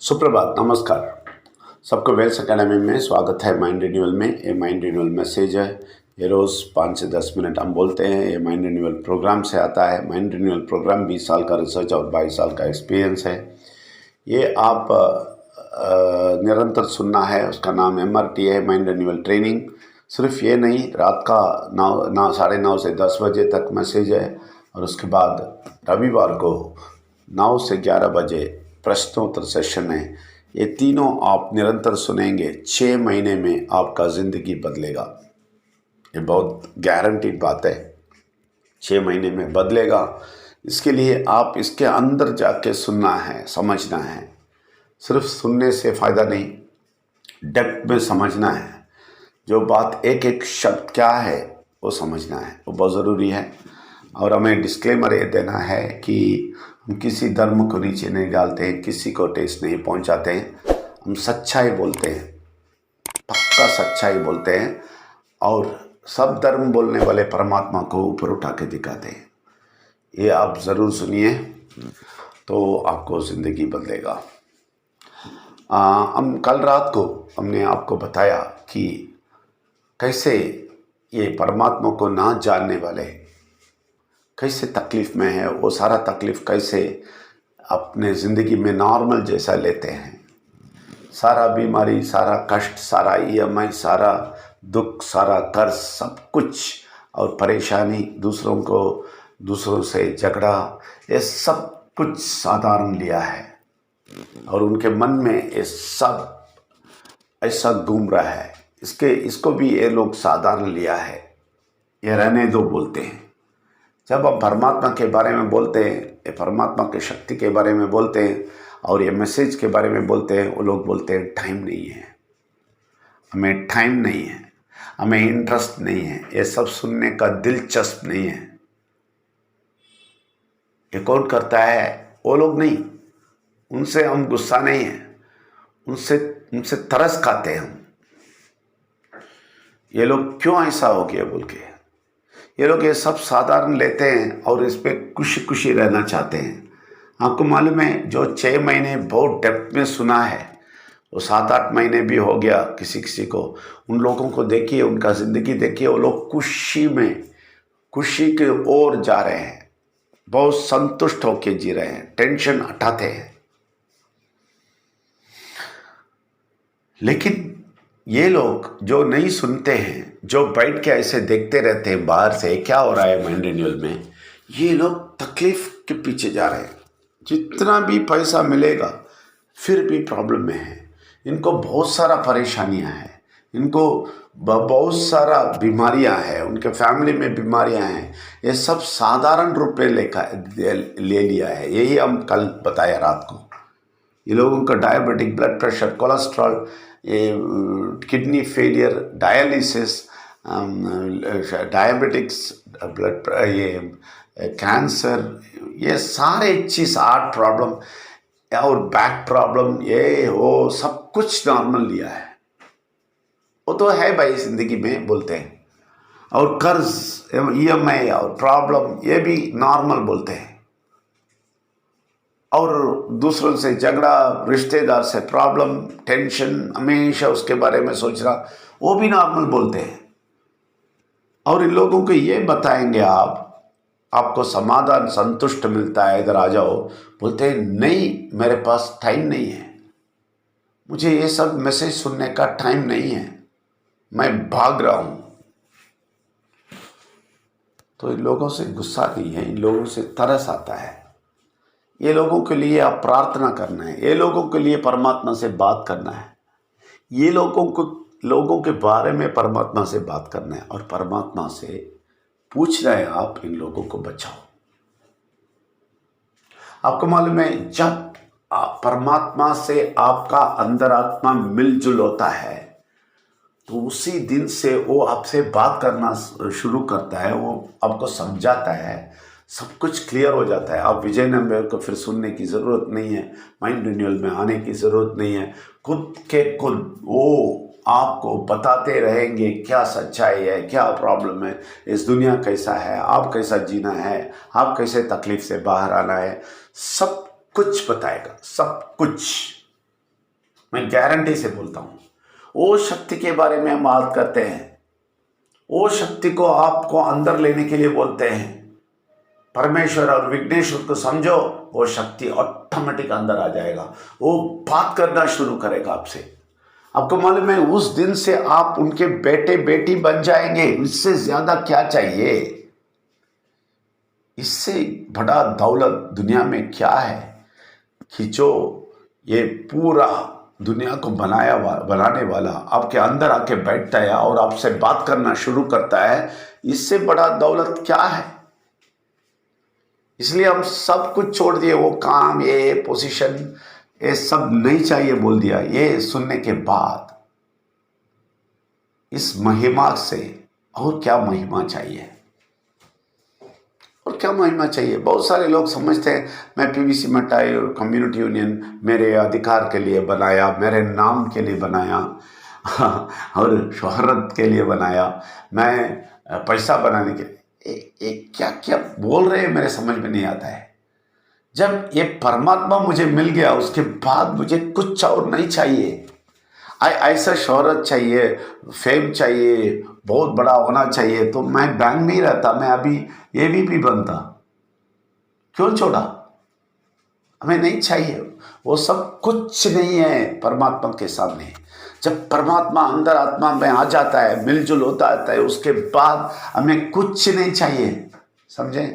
सुप्रभात, नमस्कार। सबको वेल्स अकेडमी में स्वागत है। माइंड रिन्यूअल में ये माइंड रिन्यूअल मैसेज है। ये रोज़ 5 से 10 मिनट हम बोलते हैं। ये माइंड रिन्यूअल प्रोग्राम से आता है। माइंड रिन्यूअल प्रोग्राम 20 साल का रिसर्च और 22 साल का एक्सपीरियंस है। ये आप निरंतर सुनना है। उसका नाम MRT है, माइंड रिन्यूअल ट्रेनिंग। सिर्फ ये नहीं, रात का 9 से 10 बजे तक मैसेज है और उसके बाद रविवार को 9 से 11 बजे प्रश्नोत्तर सेशन है। ये तीनों आप निरंतर सुनेंगे, 6 महीने में आपका ज़िंदगी बदलेगा। ये बहुत गारंटीड बात है, 6 महीने में बदलेगा। इसके लिए आप इसके अंदर जाके सुनना है, समझना है। सिर्फ सुनने से फ़ायदा नहीं, डेप्थ में समझना है। जो बात एक एक शब्द क्या है वो समझना है, वो बहुत ज़रूरी है। और हमें डिस्क्लेमर ये देना है कि हम किसी धर्म को नीचे नहीं डालते हैं, किसी को ठेस नहीं पहुंचाते हैं। हम सच्चाई बोलते हैं, पक्का सच्चाई बोलते हैं और सब धर्म बोलने वाले परमात्मा को ऊपर उठा के दिखाते हैं। ये आप ज़रूर सुनिए, तो आपको ज़िंदगी बदलेगा। हम कल रात को हमने आपको बताया कि कैसे ये परमात्मा को ना जानने वाले कैसे तकलीफ़ में है, वो सारा तकलीफ़ कैसे अपने ज़िंदगी में नॉर्मल जैसा लेते हैं। सारा बीमारी, सारा कष्ट, सारा EMI, सारा दुख, सारा कर्ज, सब कुछ और परेशानी, दूसरों से झगड़ा, ये सब कुछ साधारण लिया है और उनके मन में ये सब ऐसा घूम रहा है। इसको भी ये लोग साधारण लिया है, ये रहने दो बोलते हैं। जब हम परमात्मा के बारे में बोलते हैं, ये परमात्मा के शक्ति के बारे में बोलते हैं और ये मैसेज के बारे में बोलते हैं, वो लोग बोलते हैं टाइम नहीं है, हमें टाइम नहीं है, हमें इंटरेस्ट नहीं है, ये सब सुनने का दिलचस्प नहीं है। ये कौन करता है? वो लोग नहीं, उनसे हम गुस्सा नहीं है, उनसे तरस खाते हैं हम। ये लोग क्यों ऐसा हो गया बोल के ये लोग ये सब साधारण लेते हैं और इस पर खुशी खुशी रहना चाहते हैं। आपको मालूम है, जो 6 महीने बहुत डेप्थ में सुना है, वो 7-8 महीने भी हो गया किसी को। उन लोगों को देखिए, उनका ज़िंदगी देखिए, वो लोग खुशी की ओर जा रहे हैं, बहुत संतुष्ट होकर जी रहे हैं, टेंशन हटाते हैं। लेकिन ये लोग जो नहीं सुनते हैं, जो बैठ के ऐसे देखते रहते हैं बाहर से क्या हो रहा है माइंड रिन्यूअल में, ये लोग तकलीफ के पीछे जा रहे हैं। जितना भी पैसा मिलेगा फिर भी प्रॉब्लम में है। इनको बहुत सारा परेशानियां हैं, इनको बहुत सारा बीमारियां हैं, उनके फैमिली में बीमारियां हैं। ये सब साधारण रूप में ले लिया है। यही हम कल बताया रात को। ये लोगों का डायबिटिक, ब्लड प्रेशर, कोलेस्ट्रॉल, ये kidney failure, dialysis, diabetics, blood, ये कैंसर, ये सारे चीज़, हार्ट प्रॉब्लम और बैक प्रॉब्लम, ये वो सब कुछ नॉर्मल लिया है। वो तो है भाई ज़िंदगी में बोलते हैं। और कर्ज, EMI और प्रॉब्लम, ये भी नॉर्मल बोलते हैं। और दूसरों से झगड़ा, रिश्तेदार से प्रॉब्लम, टेंशन, हमेशा उसके बारे में सोच रहा, वो भी नॉर्मल बोलते हैं। और इन लोगों को ये बताएंगे आपको समाधान, संतुष्ट मिलता है, इधर आ जाओ, बोलते हैं नहीं, मेरे पास टाइम नहीं है, मुझे ये सब मैसेज सुनने का टाइम नहीं है, मैं भाग रहा हूं। तो इन लोगों से गुस्सा नहीं है, इन लोगों से तरस आता है। ये लोगों के लिए आप प्रार्थना करना है, ये लोगों के लिए परमात्मा से बात करना है, ये लोगों के बारे में परमात्मा से बात करना है और परमात्मा से पूछ रहे हैं आप इन लोगों को बचाओ। आपको मालूम है, जब परमात्मा से आपका अंतरात्मा मिलजुल होता है तो उसी दिन से वो आपसे बात करना शुरू करता है, वो आपको समझाता है, सब कुछ क्लियर हो जाता है। आप विजय नंबर को फिर सुनने की ज़रूरत नहीं है, माइंड रिन्यूअल में आने की ज़रूरत नहीं है। खुद वो आपको बताते रहेंगे क्या सच्चाई है, क्या प्रॉब्लम है, इस दुनिया कैसा है, आप कैसा जीना है, आप कैसे तकलीफ से बाहर आना है, सब कुछ बताएगा, सब कुछ। मैं गारंटी से बोलता हूँ। वो शक्ति के बारे में हम बात करते हैं, वो शक्ति को आपको अंदर लेने के लिए बोलते हैं। परमेश्वर और विघ्नेश्वर को समझो, वो शक्ति ऑटोमेटिक अंदर आ जाएगा, वो बात करना शुरू करेगा आपसे। आपको मालूम है, उस दिन से आप उनके बेटे बेटी बन जाएंगे। इससे ज्यादा क्या चाहिए? इससे बड़ा दौलत दुनिया में क्या है? खींचो, ये पूरा दुनिया को बनाने वाला आपके अंदर आके बैठता है और आपसे बात करना शुरू करता है। इससे बड़ा दौलत क्या है? इसलिए हम सब कुछ छोड़ दिए, वो काम, ये पोजीशन, ये सब नहीं चाहिए बोल दिया। ये सुनने के बाद इस महिमा से और क्या महिमा चाहिए? और क्या महिमा चाहिए? बहुत सारे लोग समझते हैं मैं पीवीसी मटाई और कम्युनिटी यूनियन मेरे अधिकार के लिए बनाया, मेरे नाम के लिए बनाया और शोहरत के लिए बनाया, मैं पैसा बनाने के लिए। क्या क्या बोल रहे हैं, मेरे समझ में नहीं आता है। जब ये परमात्मा मुझे मिल गया उसके बाद मुझे कुछ और नहीं चाहिए। ऐसा शोहरत चाहिए, फेम चाहिए, बहुत बड़ा होना चाहिए, तो मैं बैंक में ही रहता, मैं अभी एवीपी बनता। क्यों छोड़ा? हमें नहीं चाहिए, वो सब कुछ नहीं है परमात्मा के सामने। जब परमात्मा अंदर आत्मा में आ जाता है, मिलजुल होता है, उसके बाद हमें कुछ नहीं चाहिए। समझे?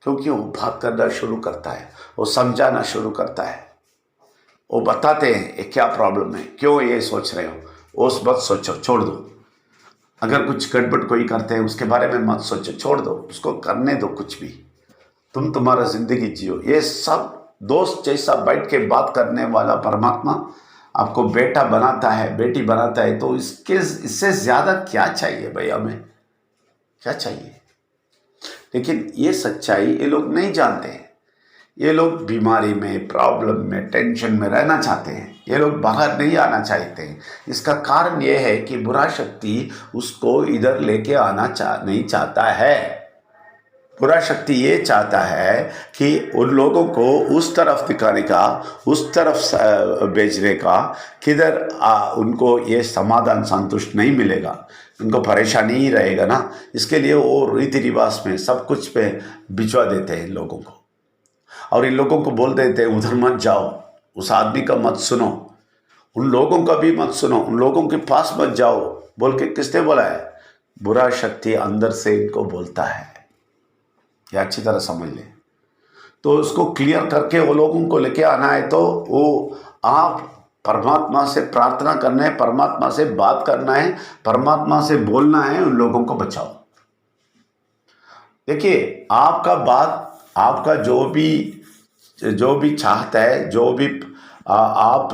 क्योंकि वो बात करना शुरू करता है, वो समझाना शुरू करता है, वो बताते हैं ये क्या प्रॉब्लम है, क्यों ये सोच रहे हो, उस मत सोचो, छोड़ दो। अगर कुछ गड़बड़ कोई करते हैं उसके बारे में मत सोचो, छोड़ दो, उसको करने दो, कुछ भी, तुम तुम्हारा जिंदगी जियो। ये सब दोस्त जैसा बैठ के बात करने वाला परमात्मा आपको बेटा बनाता है, बेटी बनाता है, तो इससे ज्यादा क्या चाहिए भाई? हमें क्या चाहिए? लेकिन ये सच्चाई ये लोग नहीं जानते हैं। ये लोग बीमारी में, प्रॉब्लम में, टेंशन में रहना चाहते हैं, ये लोग बाहर नहीं आना चाहते हैं। इसका कारण ये है कि बुरा शक्ति उसको इधर लेके आना नहीं चाहता है। बुरा शक्ति ये चाहता है कि उन लोगों को उस तरफ दिखाने का, उस तरफ भेजने का, किधर उनको ये समाधान संतुष्ट नहीं मिलेगा, उनको परेशानी ही रहेगा ना। इसके लिए वो रीति रिवाज में सब कुछ पे भिजवा देते हैं लोगों को, और इन लोगों को बोल देते हैं उधर मत जाओ, उस आदमी का मत सुनो, उन लोगों का भी मत सुनो, उन लोगों के पास मत जाओ, बोल के किसने बोला है? बुरा शक्ति अंदर से इनको बोलता है। ये अच्छी तरह समझ ले। तो उसको क्लियर करके वो लोगों को लेके आना है, तो वो आप परमात्मा से प्रार्थना करना है, परमात्मा से बात करना है, परमात्मा से बोलना है, उन लोगों को बचाओ। देखिए, आपका बात, आपका जो भी चाहता है, जो भी आप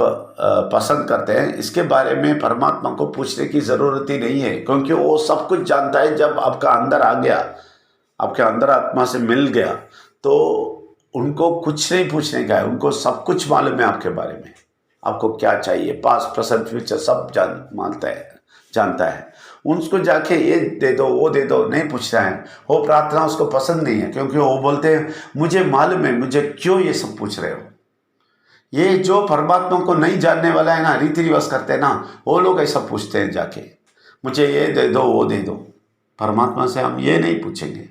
पसंद करते हैं, इसके बारे में परमात्मा को पूछने की ज़रूरत ही नहीं है, क्योंकि वो सब कुछ जानता है। जब आपका अंदर आ गया, आपके अंदर आत्मा से मिल गया, तो उनको कुछ नहीं पूछने का है, उनको सब कुछ मालूम है आपके बारे में, आपको क्या चाहिए, पास्ट प्रेजेंट फ्यूचर सब जानता है। उनको जाके ये दे दो, वो दे दो नहीं पूछता है। वो प्रार्थना उसको पसंद नहीं है, क्योंकि वो बोलते हैं मुझे मालूम है, मुझे क्यों ये सब पूछ रहे हो। ये जो परमात्मा को नहीं जानने वाला है ना, रीति रिवाज करते हैं ना, वो लोग ऐसा पूछते हैं जाके, मुझे ये दे दो, वो दे दो। परमात्मा से हम ये नहीं पूछेंगे।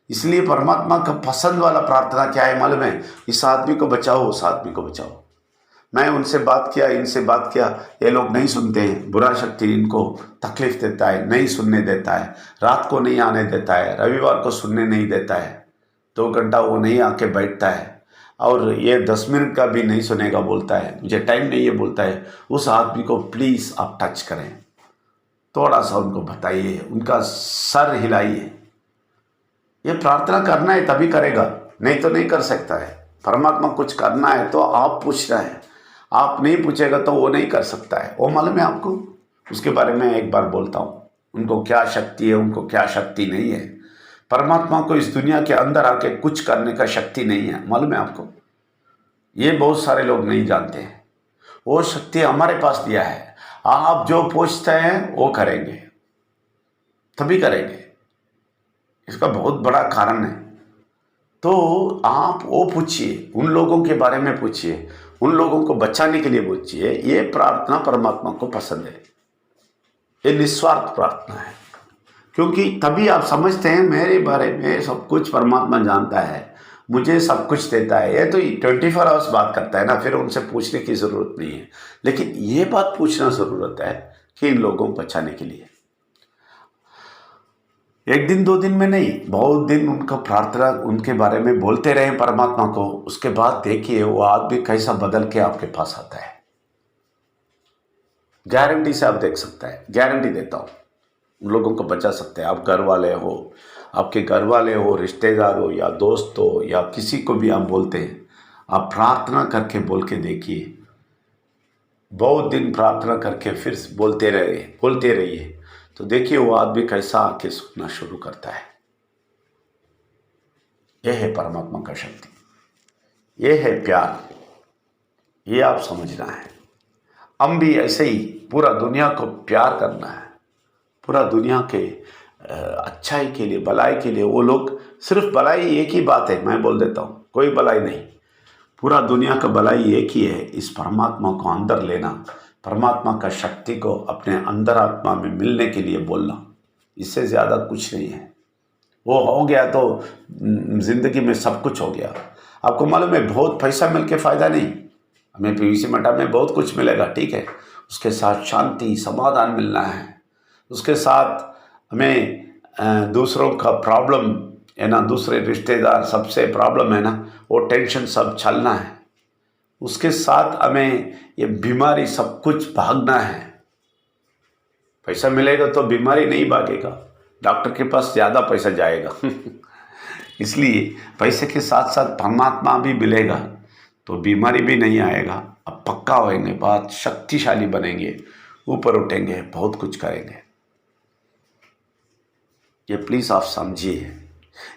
इसलिए परमात्मा का पसंद वाला प्रार्थना क्या है मालूम है? इस आदमी को बचाओ, उस आदमी को बचाओ। मैं उनसे बात किया, इनसे बात किया, ये लोग नहीं सुनते हैं। बुरा शक्ति इनको तकलीफ देता है, नहीं सुनने देता है, रात को नहीं आने देता है, रविवार को सुनने नहीं देता है, 2 घंटा वो नहीं आके बैठता है, और ये 10 मिनट का भी नहीं सुनेगा, बोलता है मुझे टाइम नहीं है, बोलता है। उस आदमी को प्लीज़ आप टच करें, थोड़ा सा उनको बताइए, उनका सर हिलाइए। ये प्रार्थना करना है तभी करेगा, नहीं तो नहीं कर सकता है। परमात्मा कुछ करना है तो आप पूछना है, आप नहीं पूछेगा तो वो नहीं कर सकता है। वो मालूम है आपको? उसके बारे में एक बार बोलता हूँ, उनको क्या शक्ति है, उनको क्या शक्ति नहीं है। परमात्मा को इस दुनिया के अंदर आके कुछ करने का शक्ति नहीं है, मालूम है आपको? ये बहुत सारे लोग नहीं जानते हैं। वो शक्ति हमारे पास दिया है, आप जो पूछते हैं वो करेंगे, तभी करेंगे। इसका बहुत बड़ा कारण है। तो आप वो पूछिए, उन लोगों के बारे में पूछिए, उन लोगों को बचाने के लिए पूछिए। ये प्रार्थना परमात्मा को पसंद है, ये निस्वार्थ प्रार्थना है, क्योंकि तभी आप समझते हैं मेरे बारे में सब कुछ परमात्मा जानता है, मुझे सब कुछ देता है। ये तो 24 आवर्स बात करता है ना, फिर उनसे पूछने की ज़रूरत नहीं है। लेकिन ये बात पूछना ज़रूरत है कि इन लोगों को बचाने के लिए, एक दिन 2 दिन में नहीं, बहुत दिन उनका प्रार्थना उनके बारे में बोलते रहे परमात्मा को। उसके बाद देखिए वो आदमी कैसा बदल के आपके पास आता है। गारंटी से आप देख सकते हैं, गारंटी देता हूँ, उन लोगों को बचा सकते हैं। आप घर वाले हो, आपके घर वाले हो, रिश्तेदार हो या दोस्त हो या किसी को भी आप बोलते हैं, आप प्रार्थना करके बोल के देखिए। बहुत दिन प्रार्थना करके फिर बोलते रहिए, तो देखिए वो आदमी कैसा आके सुनना शुरू करता है। यह है परमात्मा का शक्ति, यह है प्यार, ये आप समझना है। हम भी ऐसे ही पूरा दुनिया को प्यार करना है, पूरा दुनिया के अच्छाई के लिए, भलाई के लिए। वो लोग सिर्फ भलाई एक ही बात है, मैं बोल देता हूँ, कोई भलाई नहीं, पूरा दुनिया का भलाई एक ही है, इस परमात्मा को अंदर लेना, परमात्मा का शक्ति को अपने अंदर आत्मा में मिलने के लिए बोलना, इससे ज़्यादा कुछ नहीं है। वो हो गया तो ज़िंदगी में सब कुछ हो गया। आपको मालूम है, बहुत पैसा मिल के फ़ायदा नहीं। हमें पीवीसी मठा में बहुत कुछ मिलेगा, ठीक है, उसके साथ शांति समाधान मिलना है, उसके साथ हमें दूसरों का प्रॉब्लम है ना, दूसरे रिश्तेदार सबसे प्रॉब्लम है ना, वो टेंशन सब छलना है, उसके साथ हमें ये बीमारी सब कुछ भागना है। पैसा मिलेगा तो बीमारी नहीं भागेगा, डॉक्टर के पास ज़्यादा पैसा जाएगा इसलिए पैसे के साथ साथ परमात्मा भी मिलेगा तो बीमारी भी नहीं आएगा। अब पक्का होएंगे, बहुत शक्तिशाली बनेंगे, ऊपर उठेंगे, बहुत कुछ करेंगे। ये प्लीज़ आप समझिए।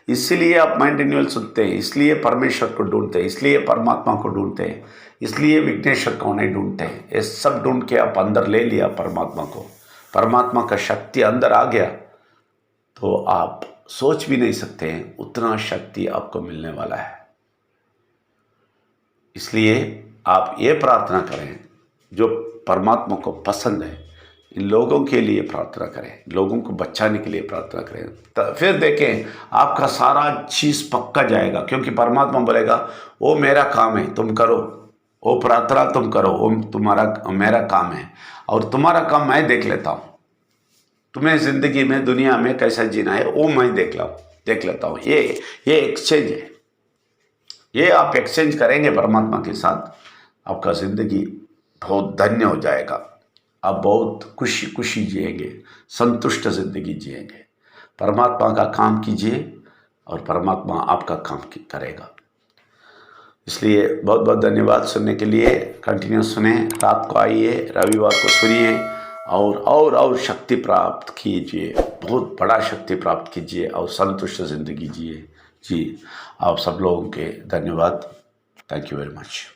इसलिए आप माइंड रिन्यूअल सुनते हैं, इसलिए परमेश्वर को ढूंढते हैं, इसलिए परमात्मा को ढूंढते हैं, इसलिए विघ्नेश्वर को नहीं ढूंढते हैं। ये सब ढूंढ के आप अंदर ले लिया परमात्मा को, परमात्मा का शक्ति अंदर आ गया तो आप सोच भी नहीं सकते हैं उतना शक्ति आपको मिलने वाला है। इसलिए आप ये प्रार्थना करें जो परमात्मा को पसंद है, इन लोगों के लिए प्रार्थना करें, लोगों को बचाने के लिए प्रार्थना करें। तो फिर देखें आपका सारा चीज़ पक्का जाएगा, क्योंकि परमात्मा बोलेगा वो मेरा काम है, तुम करो, वो प्रार्थना तुम करो, वो तुम्हारा मेरा काम है, और तुम्हारा काम मैं देख लेता हूँ। तुम्हें ज़िंदगी में दुनिया में कैसा जीना है वो मैं देख लेता हूँ। ये एक्सचेंज है, ये आप एक्सचेंज करेंगे परमात्मा के साथ, आपका ज़िंदगी बहुत धन्य हो जाएगा। आप बहुत खुशी जिएंगे, संतुष्ट ज़िंदगी जिएंगे। परमात्मा का काम कीजिए और परमात्मा आपका काम करेगा। इसलिए बहुत बहुत धन्यवाद सुनने के लिए। कंटिन्यू सुने, रात को आइए, रविवार को सुनिए और शक्ति प्राप्त कीजिए, बहुत बड़ा शक्ति प्राप्त कीजिए और संतुष्ट ज़िंदगी जिए। जी, आप सब लोगों के धन्यवाद। Thank you very much.